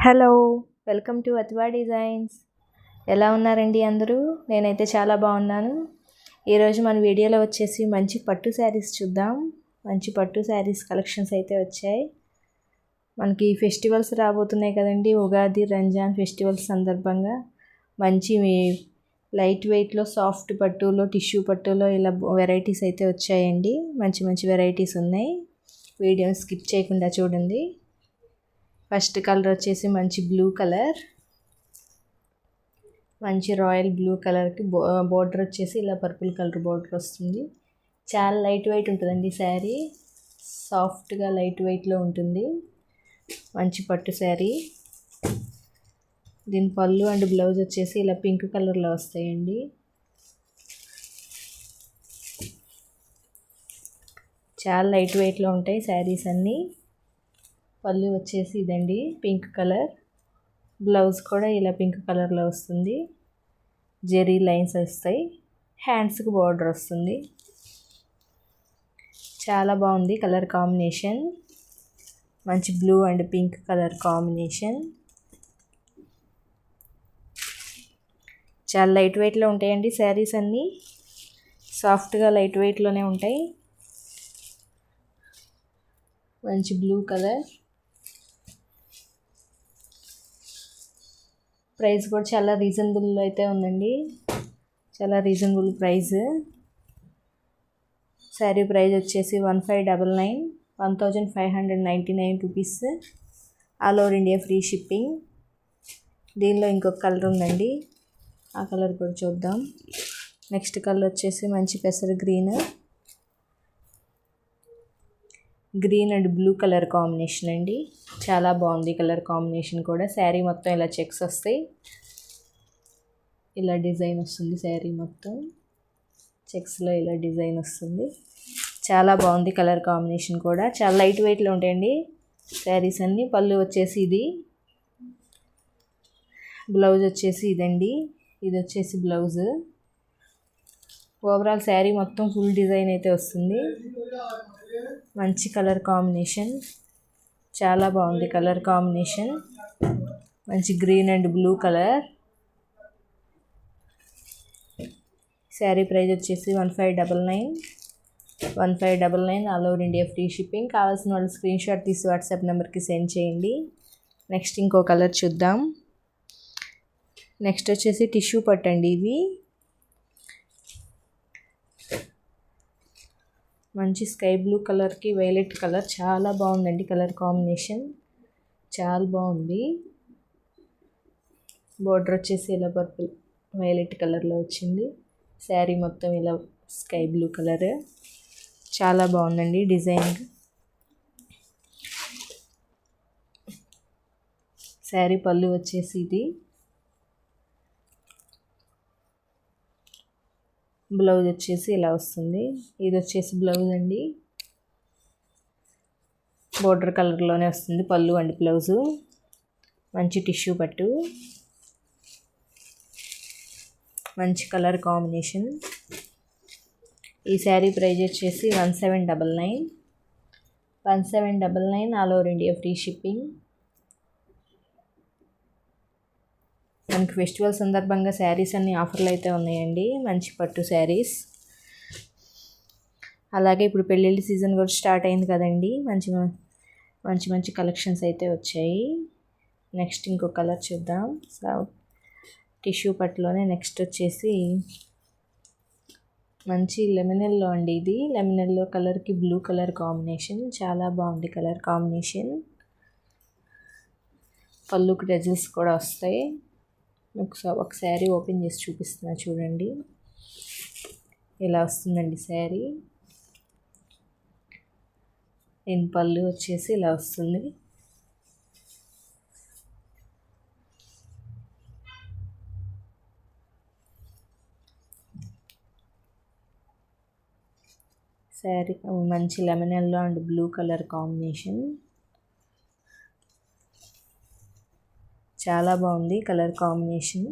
Hello, welcome to Athva Designs. ఎలా ఉన్నారండి అందరూ? నేనైతే చాలా బాగున్నాను. ఈరోజు మన వీడియోలో వచ్చేసి మంచి పట్టు శారీస్ చూద్దాం. మంచి పట్టు శారీస్ కలెక్షన్స్ అయితే వచ్చాయి. మనకి ఫెస్టివల్స్ రాబోతున్నాయి కదండి, ఉగాది, రంజాన్ ఫెస్టివల్స్ సందర్భంగా మంచి లైట్ వెయిట్లో సాఫ్ట్ పట్టులో, టిష్యూ పట్టులో ఇలా వెరైటీస్ అయితే వచ్చాయండి. మంచి మంచి వెరైటీస్ ఉన్నాయి. వీడియోని స్కిప్ చేయకుండా చూడండి. ఫస్ట్ కలర్ వచ్చేసి మంచి బ్లూ కలర్, మంచి రాయల్ బ్లూ కలర్కి బోర్డర్ వచ్చేసి ఇలా పర్పుల్ కలర్ బోర్డర్ వస్తుంది. చాలా లైట్ వెయిట్ ఉంటుందండి శారీ, సాఫ్ట్గా లైట్ వెయిట్లో ఉంటుంది. మంచి పట్టు శారీ. దీని పళ్ళు అండ్ బ్లౌజ్ వచ్చేసి ఇలా పింక్ కలర్లో వస్తాయండి. చాలా లైట్ వెయిట్లో ఉంటాయి శారీస్ అన్నీ. పళ్ళు వచ్చేసి ఇదండి పింక్ కలర్, బ్లౌజ్ కూడా ఇలా పింక్ కలర్లో వస్తుంది. జెరీ లైన్స్ వస్తాయి, హ్యాండ్స్కి బార్డర్ వస్తుంది. చాలా బాగుంది కలర్ కాంబినేషన్. మంచి blue and pink colour combination. చాలా లైట్ వెయిట్లో ఉంటాయండి శారీస్ అన్నీ, సాఫ్ట్గా లైట్ వెయిట్లోనే ఉంటాయి. మంచి బ్లూ కలర్. ప్రైస్ కూడా చాలా రీజనబుల్ అయితే ఉందండి, చాలా రీజనబుల్ ప్రైస్. శారీ ప్రైస్ వచ్చేసి 1599, 1599 rupees. All over India free shipping. దీనిలో ఇంకొక కలర్ ఉందండి, ఆ కలర్ కూడా చూద్దాం. నెక్స్ట్ కలర్ వచ్చేసి మంచి పెసర green and blue colour combination అండి. చాలా బాగుంది కలర్ కాంబినేషన్ కూడా. శారీ మొత్తం ఇలా చెక్స్ వస్తాయి, ఇలా డిజైన్ వస్తుంది. శారీ మొత్తం చెక్స్లో ఇలా డిజైన్ వస్తుంది. చాలా బాగుంది కలర్ కాంబినేషన్ కూడా. చాలా లైట్ వెయిట్లో ఉంటాయండి శారీస్ అన్నీ. పళ్ళు వచ్చేసి ఇది, బ్లౌజ్ వచ్చేసి ఇదండి. ఇది వచ్చేసి బ్లౌజ్. ఓవరాల్ శారీ మొత్తం ఫుల్ డిజైన్ అయితే వస్తుంది. మంచి కలర్ కాంబినేషన్, చాలా బాగుంది కలర్ కాంబినేషన్. మంచి green and blue colour. Sari price వచ్చేసి 1599 all over India free shipping. కావాల్సిన వాళ్ళు స్క్రీన్ షాట్ తీసి వాట్సాప్ నెంబర్కి సెండ్ చేయండి. నెక్స్ట్ ఇంకో కలర్ చూద్దాం. నెక్స్ట్ వచ్చేసి టిష్యూ పట్టు అండి. ఇవి మంచి స్కై బ్లూ కలర్కి వైలెట్ కలర్, చాలా బాగుందండి కలర్ కాంబినేషన్, చాలా బాగుంది. బోర్డర్ వచ్చేసి ఇలా పర్పుల్ వైలెట్ కలర్లో వచ్చింది. శారీ మొత్తం ఇలా స్కై బ్లూ కలర్, చాలా బాగుందండి డిజైన్. శారీ పళ్ళు వచ్చేసి ఇది, బ్లౌజ్ వచ్చేసి ఇలా వస్తుంది. ఇది వచ్చేసి బ్లౌజ్ అండి, బోర్డర్ కలర్లోనే వస్తుంది పళ్ళు అండ్ బ్లౌజు. మంచి టిష్యూ పట్టు, మంచి కలర్ కాంబినేషన్. ఈ శారీ ప్రైస్ వచ్చేసి 1799 all over India free shipping. మనకి ఫెస్టివల్ సందర్భంగా శారీస్ అన్ని ఆఫర్లు అయితే ఉన్నాయండి, మంచి పట్టు శారీస్. అలాగే ఇప్పుడు పెళ్ళిళ్ళ సీజన్ కూడా స్టార్ట్ అయింది కదండి, మంచి మంచి మంచి కలెక్షన్స్ అయితే వచ్చాయి. నెక్స్ట్ ఇంకో కలర్ చూద్దాం. టిష్యూ పట్టులోనే నెక్స్ట్ వచ్చేసి మంచి లెమన్ ఎల్లో అండి. ఇది లెమన్ ఎల్లో కలర్కి బ్లూ కలర్ కాంబినేషన్, చాలా బాగుంది కలర్ కాంబినేషన్. పళ్ళుకి డజల్స్ కూడా వస్తాయి. ఒక శారీ ఓపెన్ చేసి చూపిస్తున్నా చూడండి. ఇలా వస్తుందండి శారీ. దీని పళ్ళు వచ్చేసి ఇలా వస్తుంది. శారీ మంచి lemon yellow and blue colour combination, చాలా బాగుంది కలర్ కాంబినేషన్.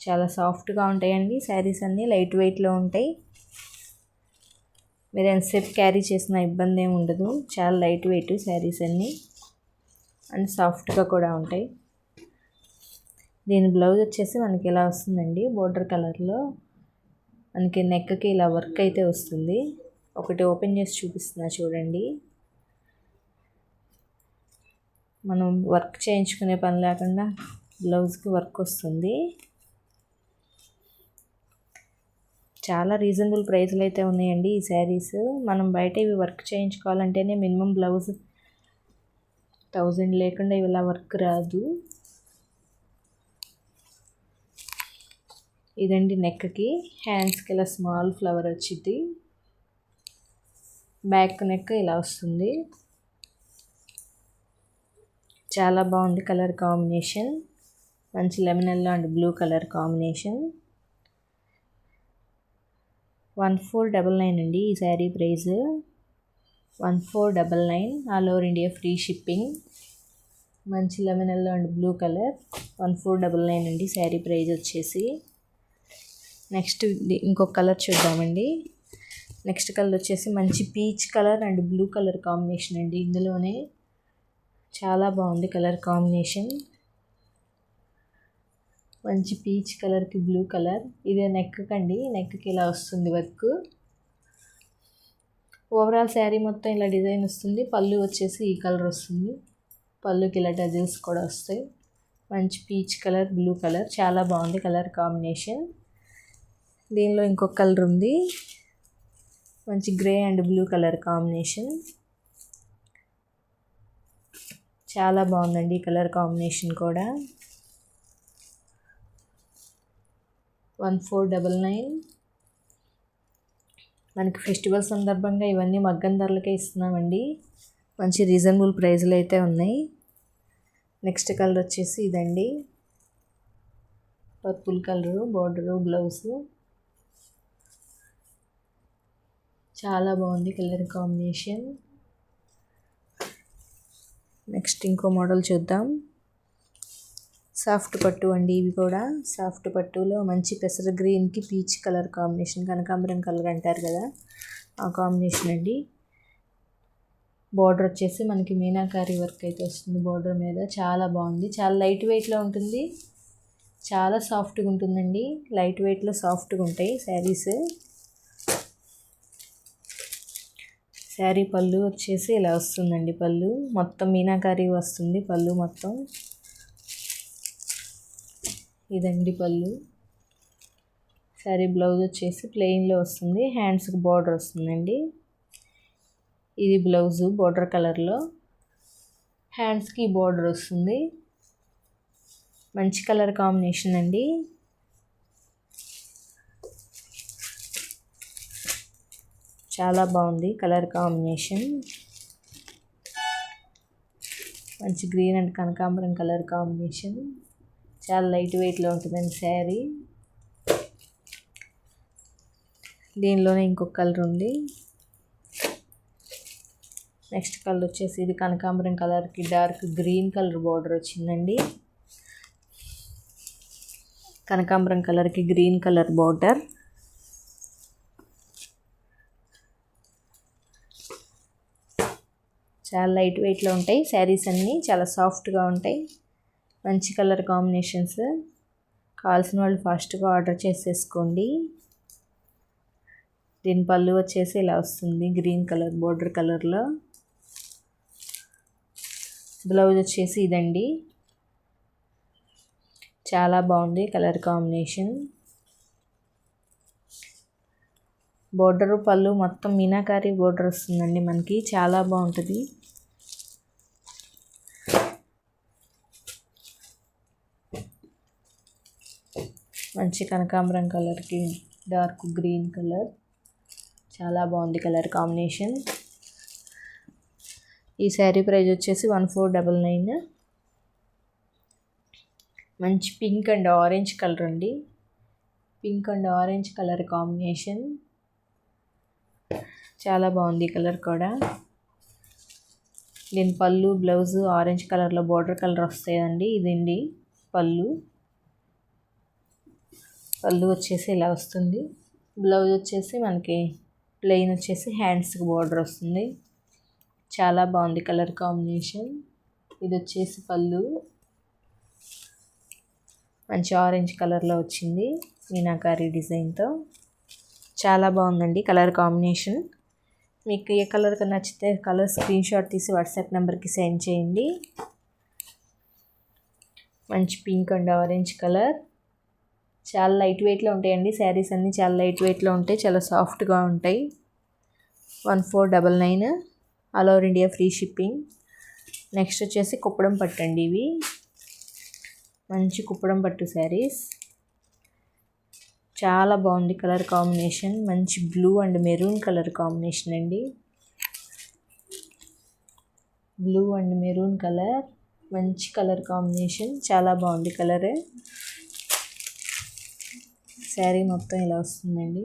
చాలా సాఫ్ట్గా ఉంటాయండి శారీస్ అన్నీ, లైట్ వెయిట్లో ఉంటాయి. మీరు ఎంతసేపు క్యారీ చేసినా ఇబ్బంది ఏమి ఉండదు. చాలా లైట్ వెయిట్ శారీస్ అన్నీ అండ్ సాఫ్ట్గా కూడా ఉంటాయి. దీని బ్లౌజ్ వచ్చేసి మనకి ఇలా వస్తుందండి, బోర్డర్ కలర్లో. మనకి నెక్కి ఇలా వర్క్ అయితే వస్తుంది. ఒకటి ఓపెన్ చేసి చూపిస్తున్నా చూడండి. మనం వర్క్ చేయించుకునే పని లేకుండా బ్లౌజ్కి వర్క్ వస్తుంది. చాలా రీజనబుల్ ప్రైస్లు అయితే ఉన్నాయండి ఈ శారీస్. మనం బయట ఇవి వర్క్ చేయించుకోవాలంటేనే మినిమం బ్లౌజ్ 1000 లేకుండా ఇలా వర్క్ రాదు. ఇదండి నెక్కి, హ్యాండ్స్కి ఇలా స్మాల్ ఫ్లవర్ వచ్చింది. బ్యాక్ నెక్ ఇలా వస్తుంది. చాలా బాగుంది కలర్ కాంబినేషన్. మంచి lemon yellow and blue colour combination. 1499 అండి ఈ sari price. 1499 all over India free shipping. మంచి lemon yellow and blue colour. 1499 అండి శారీ ప్రైస్ వచ్చేసి. నెక్స్ట్ ఇంకొక కలర్ చూద్దామండి. నెక్స్ట్ కలర్ వచ్చేసి మంచి peach colour and blue colour combination అండి. ఇందులోనే చాలా బాగుంది కలర్ కాంబినేషన్. మంచి పీచ్ కలర్కి బ్లూ కలర్. ఇదే నెక్ కండి, నెక్కి ఇలా వస్తుంది వర్క్. ఓవరాల్ శారీ మొత్తం ఇలా డిజైన్ వస్తుంది. పళ్ళు వచ్చేసి ఈ కలర్ వస్తుంది. పళ్ళుకి ఇలా డజల్స్ కూడా వస్తాయి. మంచి పీచ్ కలర్, బ్లూ కలర్, చాలా బాగుంది కలర్ కాంబినేషన్. దీనిలో ఇంకొక కలర్ ఉంది, మంచి grey and blue colour combination. చాలా బాగుందండి ఈ కలర్ కాంబినేషన్ కూడా. 1499. మనకి ఫెస్టివల్ సందర్భంగా ఇవన్నీ మగ్గం ధరలకే ఇస్తున్నామండి. మంచి రీజనబుల్ ప్రైస్లు అయితే ఉన్నాయి. నెక్స్ట్ కలర్ వచ్చేసి ఇదండి, పర్పుల్ కలరు, బోర్డరు, బ్లౌజు. చాలా బాగుంది కలర్ కాంబినేషన్. నెక్స్ట్ ఇంకో మోడల్ చూద్దాం. సాఫ్ట్ పట్టు అండి ఇవి కూడా. సాఫ్ట్ పట్టులో మంచి పెసర గ్రీన్కి పీచ్ కలర్ కాంబినేషన్, కనకాంబరం కలర్ అంటారు కదా ఆ కాంబినేషన్ అండి. బార్డర్ వచ్చేసి మనకి మీనాకారి వర్క్ అయితే వస్తుంది బార్డర్ మీద. చాలా బాగుంది. చాలా లైట్ వెయిట్లో ఉంటుంది. చాలా సాఫ్ట్గా ఉంటుందండి. లైట్ వెయిట్లో సాఫ్ట్గా ఉంటాయి శారీస్. శారీ పళ్ళు వచ్చేసి ఇలా వస్తుందండి. పళ్ళు మొత్తం మీనాకారి వస్తుంది పళ్ళు మొత్తం. ఇదండి పళ్ళు. శారీ బ్లౌజ్ వచ్చేసి ప్లెయిన్లో వస్తుంది. హ్యాండ్స్కి బార్డర్ వస్తుందండి. ఇది బ్లౌజు బార్డర్ కలర్లో. హ్యాండ్స్కి బార్డర్ వస్తుంది. మంచి కలర్ కాంబినేషన్ అండి. చాలా బాగుంది కలర్ కాంబినేషన్. మంచి గ్రీన్ అండ్ కనకాంబరం కలర్ కాంబినేషన్. చాలా లైట్ వెయిట్లో ఉంటుందండి శారీ. దీనిలోనే ఇంకొక కలర్ ఉంది. నెక్స్ట్ కలర్ వచ్చేసి ఇది కనకాంబరం కలర్కి డార్క్ గ్రీన్ కలర్ బార్డర్ వచ్చిందండి. కనకాంబరం కలర్కి గ్రీన్ కలర్ బార్డర్. చాలా లైట్ వెయిట్లో ఉంటాయి శారీస్ అన్నీ. చాలా సాఫ్ట్గా ఉంటాయి. మంచి కలర్ కాంబినేషన్స్. కావాల్సిన వాళ్ళు ఫాస్ట్గా ఆర్డర్ చేసేసుకోండి. దీని పళ్ళు వచ్చేసి ఇలా వస్తుంది గ్రీన్ కలర్ బార్డర్ కలర్లో. బ్లౌజ్ వచ్చేసి ఇదండి. చాలా బాగుంది కలర్ కాంబినేషన్. బోర్డరు పళ్ళు మొత్తం మీనాకారి బోర్డర్ వస్తుందండి మనకి. చాలా బాగుంటుంది. మంచి కనకాంబరం కలర్కి డార్క్ గ్రీన్ కలర్. చాలా బాగుంది కలర్ కాంబినేషన్. ఈ శారీ ప్రైస్ వచ్చేసి 1499. మంచి పింక్ అండ్ ఆరెంజ్ కలర్ అండి. Pink and orange colour combination. చాలా బాగుంది కలర్ కూడా. దీని పళ్ళు బ్లౌజ్ ఆరెంజ్ కలర్లో బార్డర్ కలర్ వస్తాయండి. ఇదండి పళ్ళు. పళ్ళు వచ్చేసి ఇలా వస్తుంది. బ్లౌజ్ వచ్చేసి మనకి ప్లెయిన్ వచ్చేసి హ్యాండ్స్కి బార్డర్ వస్తుంది. చాలా బాగుంది కలర్ కాంబినేషన్. ఇది వచ్చేసి పళ్ళు మంచి ఆరెంజ్ కలర్లో వచ్చింది మీనాకారి డిజైన్తో. చాలా బాగుందండి కలర్ కాంబినేషన్. మీకు ఏ కలర్ నచ్చితే కలర్ స్క్రీన్ షాట్ తీసి వాట్సాప్ నెంబర్కి సెండ్ చేయండి. మంచి పింక్ అండ్ ఆరెంజ్ కలర్. చాలా లైట్ వెయిట్లో ఉంటాయండి శారీస్ అన్నీ. చాలా లైట్ వెయిట్లో ఉంటాయి, చాలా సాఫ్ట్గా ఉంటాయి. 1499 all over India free shipping. Next వచ్చేసి కుప్పడం పట్టు అండి. ఇవి మంచి కుప్పడం పట్టు శారీస్. చాలా బాగుంది కలర్ కాంబినేషన్. మంచి blue and maroon colour combination అండి. బ్లూ అండ్ మెరూన్ కలర్ మంచి కలర్ కాంబినేషన్. చాలా బాగుంది కలర్. శారీ మొత్తం ఇలా వస్తుందండి.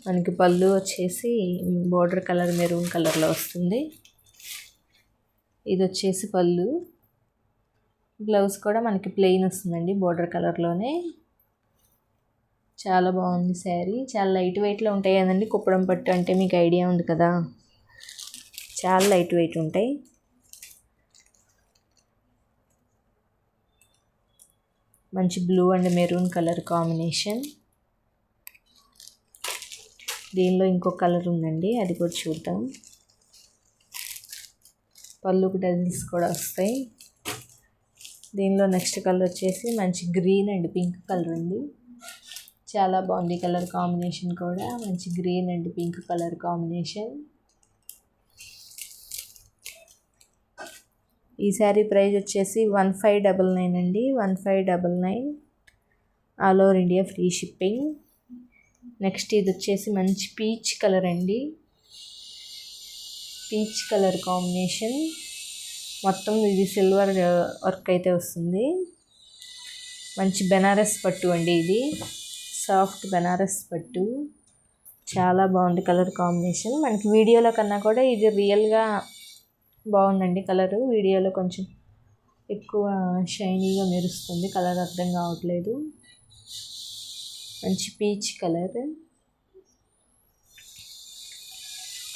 మనకి పళ్ళు వచ్చేసి బోర్డర్ కలర్ మెరూన్ కలర్లో వస్తుంది. ఇది వచ్చేసి పళ్ళు. బ్లౌజ్ కూడా మనకి ప్లెయిన్ వస్తుందండి బోర్డర్ కలర్లోనే. చాలా బాగుంది శారీ. చాలా లైట్ వెయిట్లో ఉంటాయి కదండి కుప్పడం పట్టు అంటే మీకు ఐడియా ఉంది కదా. చాలా లైట్ వెయిట్ ఉంటాయి. మంచి blue and maroon colour combination. దీనిలో ఇంకో కలర్ ఉందండి, అది కూడా చూద్దాం. పళ్ళుకి డజల్స్ కూడా వస్తాయి. దీనిలో నెక్స్ట్ కలర్ వచ్చేసి మంచి గ్రీన్ అండ్ పింక్ కలర్ అండి. చాలా బాగుంది కలర్ కాంబినేషన్ కూడా. మంచి green and pink colour combination. ఈ శారీ ప్రైస్ వచ్చేసి 1599 అండి. 1599 all over India free shipping. Next ఇది వచ్చేసి మంచి పీచ్ కలర్ అండి. Peach colour combination. మొత్తం ఇది సిల్వర్ వర్క్ అయితే వస్తుంది. మంచి బెనారస్ పట్టు అండి. ఇది సాఫ్ట్ బెనారస్ పట్టు. చాలా బాగుంది కలర్ కాంబినేషన్. మనకి వీడియోలో కన్నా కూడా ఇది రియల్గా బాగుందండి కలరు. వీడియోలో కొంచెం ఎక్కువ షైనీగా మెరుస్తుంది, కలర్ అర్థం కావట్లేదు. మంచి పీచ్ కలర్.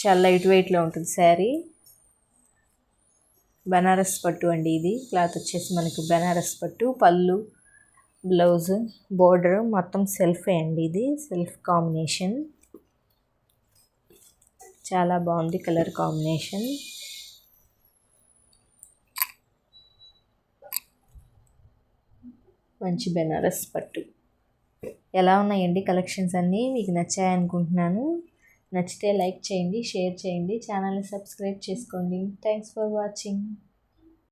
చాలా లైట్ వెయిట్లో ఉంటుంది శారీ. బనారస్ పట్టు అండి. ఇది క్లాత్ వచ్చేసి మనకి బనారస్ పట్టు. పళ్ళు, బ్లౌజ్, బోర్డర్ మొత్తం సెల్ఫే అండి. ఇది సెల్ఫ్ కాంబినేషన్. చాలా బాగుంది కలర్ కాంబినేషన్. మంచి బెనారస్ పట్టు. ఎలా ఉన్నాయండి కలెక్షన్స్ అన్నీ? మీకు నచ్చాయనుకుంటున్నాను. నచ్చితే లైక్ చేయండి, షేర్ చేయండి, ఛానల్ని సబ్స్క్రైబ్ చేసుకోండి. Thanks for watching.